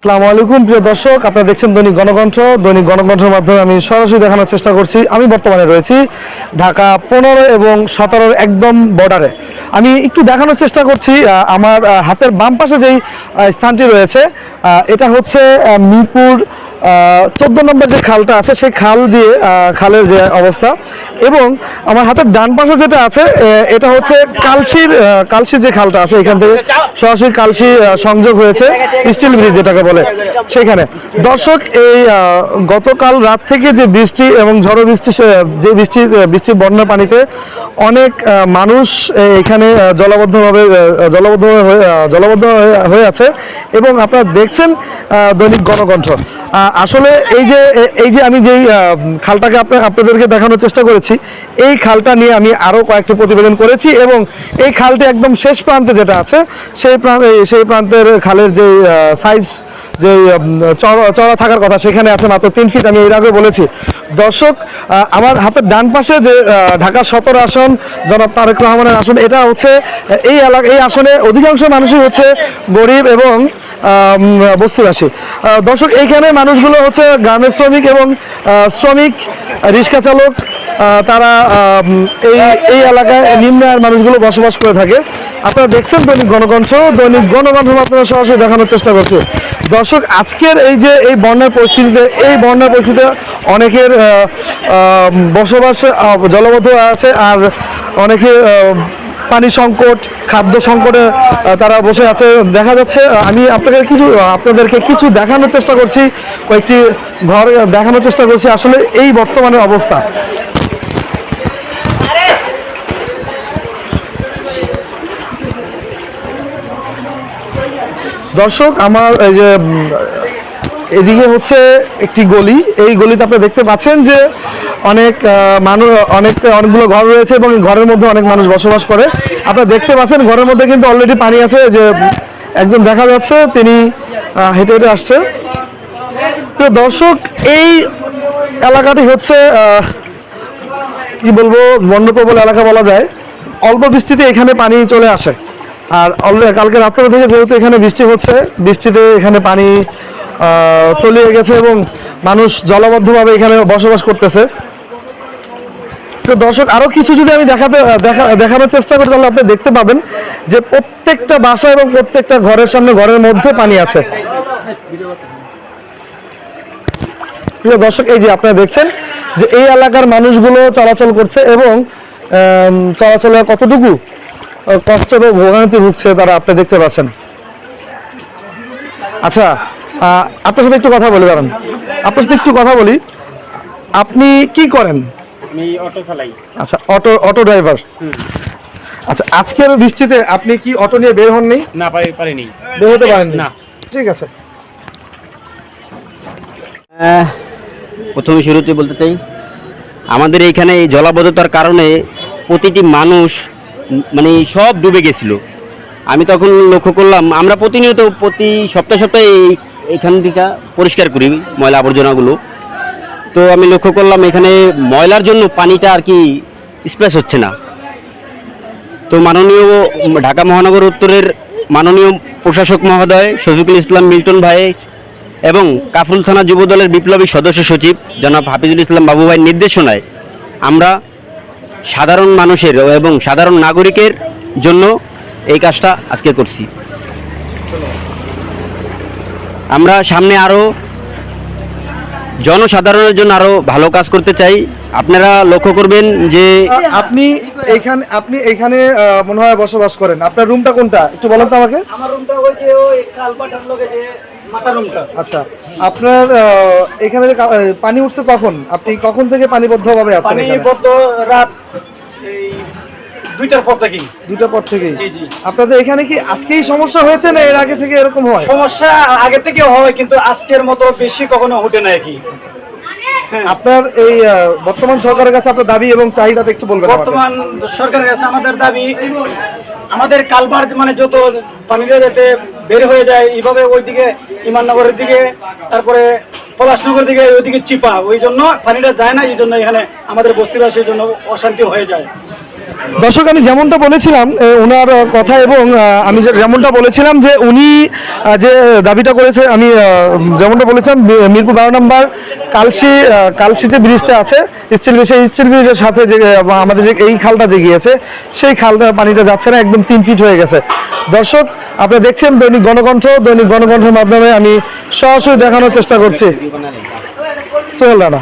আসসালামু আলাইকুম প্রিয় দর্শক, আপনারা দেখছেন দৈনিক গণকণ্ঠ। দৈনিক গণকণ্ঠের মাধ্যমে আমি সরাসরি দেখানোর চেষ্টা করছি। আমি বর্তমানে রয়েছি ঢাকা 15 এবং 17 একদম বর্ডারে। আমি একটু দেখানোর চেষ্টা করছি আমার হাতের বাম পাশে যেই স্থানটি রয়েছে, এটা হচ্ছে মিরপুর 14 নম্বর যে খালটা আছে সেই খাল দিয়ে খালের যে অবস্থা, এবং আমার হাতের ডান পাশে যেটা আছে এটা হচ্ছে কালশির যে খালটা আছে, এখান থেকে সরাসরি কালশি সংযোগ হয়েছে স্টিল ব্রিজ যেটাকে বলে সেখানে। দর্শক, এই গতকাল রাত থেকে যে বৃষ্টি এবং ঝড়ো বৃষ্টি, যে বৃষ্টির বন্যা পানিতে অনেক মানুষ এখানে জলবদ্ধ হয়ে আছে, এবং আপনারা দেখছেন দৈনিক গণকণ্ঠ। আসলে এই যে আমি যেই খালটাকে আপনাদেরকে দেখানোর চেষ্টা করেছি, এই খালটা নিয়ে আমি আরও কয়েকটি প্রতিবেদন করেছি, এবং এই খালটি একদম শেষ প্রান্তে যেটা আছে সেই প্রান্তের খালের যে সাইজ, যে চড়া থাকার কথা সেখানে আছে মাত্র 3 ফিট। আমি এর আগে বলেছি। দর্শক, আমার হাতের ডান পাশে যে ঢাকা 17 আসন জনাব তারেক রহমানের আসন, এটা হচ্ছে এই আসনে অধিকাংশ মানুষই হচ্ছে গরিব এবং বস্তিবাসী। দর্শক, এইখানে মানুষগুলো হচ্ছে গ্রামের শ্রমিক এবং শ্রমিক, রিক্সা চালক, তারা এই এলাকায় নিম্ন আয়ের মানুষগুলো বসবাস করে থাকে। আপনারা দেখছেন দৈনিক গণকণ্ঠের মাধ্যমে সরাসরি দেখানোর চেষ্টা করছে। দর্শক, আজকের এই বন্যার পরিস্থিতিতে অনেকের বসবাস জলবদ্ধ আছে, আর অনেকে পানি সংকট, খাদ্য সংকটে তারা বসে আছে দেখা যাচ্ছে। আমি আপনাদেরকে কিছু দেখানোর চেষ্টা করছি, কয়েকটি ঘর দেখানোর চেষ্টা করছি আসলে এই বর্তমানের অবস্থা। দর্শক, আমার এই যে এদিকে হচ্ছে একটি গলি, এই গলিতে আপনারা দেখতে পাচ্ছেন যে অনেকগুলো ঘর রয়েছে, এবং এই ঘরের মধ্যে অনেক মানুষ বসবাস করে। আপনারা দেখতে পাচ্ছেন ঘরের মধ্যে কিন্তু অলরেডি পানি আছে, যে একজন দেখা যাচ্ছে তিনি হেঁটে হেঁটে আসছে। তো দর্শক, এই এলাকাটি হচ্ছে কি বলবো, বন্যপ্রবল এলাকা বলা যায়। অল্প বৃষ্টিতে এখানে পানি চলে আসে, আর কালকে রাত্রে থেকে যেহেতু এখানে বৃষ্টি হচ্ছে, বৃষ্টিতে এখানে পানি তলিয়ে গেছে এবং মানুষ জলবদ্ধভাবে এখানে বসবাস করতেছে। তো দর্শক, আরো কিছু যদি আমি দেখানোর চেষ্টা করি, তাহলে আপনি দেখতে পাবেন যে প্রত্যেকটা বাসা এবং প্রত্যেকটা ঘরের সামনে, ঘরের মধ্যে পানি আছে। প্রিয় দর্শক, এই যে আপনারা দেখছেন যে এই এলাকার মানুষগুলো চলাচল করছে, এবং চলাচলের কতটুকু কষ্ট এবং ভোগান্তি ভুগছে তারা আপনি দেখতে পাচ্ছেন। আচ্ছা, আপনার সাথে একটু কথা বলি, আপনি কি করেন? আমি অটো চালাই। আচ্ছা, অটো ড্রাইভার। আচ্ছা, আজকের বৃষ্টিতে আপনি কি অটো নিয়ে বের হননি? না, পারিনি, বের হতে পারেননি? না। ঠিক আছে। প্রথমে শুরুতে বলতে চাই, আমাদের এইখানে এই জলাবদ্ধতার কারণে প্রতিটি মানুষ মানে সব ডুবে গেছিল। আমি তখন লক্ষ্য করলাম, আমরা প্রতিনিয়ত প্রতি সপ্তাহে এইখান থেকে পরিষ্কার করি ময়লা আবর্জনাগুলো। তো আমি লক্ষ্য করলাম এখানে ময়লার জন্য পানিটা আর কি স্প্ল্যাশ হচ্ছে না। তো মাননীয় ঢাকা মহানগর উত্তরের মাননীয় প্রশাসক মহোদয় শফিকুল ইসলাম মিল্টন ভাই এবং কাফরুল থানা যুবদলের বিপ্লবী সদস্য সচিব জনাব হাফিজুল ইসলাম বাবু ভাইয়ের নির্দেশনায় আমরা সাধারণ মানুষের এবং সাধারণ নাগরিকের জন্য এই কাজটা আজকে করছি। আমরা সামনে আরও জনসাধারণের জন্য আরও ভালো কাজ করতে চাই। আপনারা লক্ষ্য করবেন যে আপনি এখানে মনে হয় বসবাস করেন। আপনার রুমটা কোনটা একটু বলেন তো আমাকে। আমার রুমটা হচ্ছে ওই কালপাটার লগে যে মাথা রুমটা। আচ্ছা, আপনার এখানে পানি উঠছে কখন? আপনি কখন থেকে পানিবদ্ধভাবে আছেন? পানিবদ্ধ রাত এই 2টার পর থেকেই। 2টার পর থেকেই? জি জি। আপনাদের এখানে কি আজকেই সমস্যা হয়েছে, না এর আগে থেকে এরকম হয়? সমস্যা আগে থেকে হয়, কিন্তু আজকের মতো বেশি কখনো ওঠে না কি। আপনার এই বর্তমান সরকারের কাছে আপনার দাবি এবং চাহিদাটা একটু বলবেন? বর্তমান সরকারের কাছে আমাদের দাবি, আমাদের কালবার মানে যত পানিটা যাতে বের হয়ে যায়, এইভাবে ওইদিকে ইমাননগরের দিকে, তারপরে পলাশনগরের দিকে, ওইদিকে চিপা, ওই জন্য পানিটা যায় না। এই জন্য এখানে আমাদের বস্তিবাসীর জন্য অশান্তি হয়ে যায়। দর্শক আমি যেমনটা বলেছিলাম ওনার কথা এবং আমি যেমনটা বলেছিলাম যে উনি যে দাবিটা করেছে আমি যেমনটা বলেছিলাম মিরপুর 12 নম্বর কালশি যে ব্রিজটা আছে স্টিল ব্রিজ, সেই স্টিল ব্রিজের সাথে যে আমাদের যে এই খালটা যে গিয়েছে সেই খালটা পানিটা যাচ্ছে না, একদম 3 ফিট হয়ে গেছে। দর্শক আপনারা দেখছেন দৈনিক গণকণ্ঠের মাধ্যমে আমি সরাসরি দেখানোর চেষ্টা করছি। সোহেল রানা।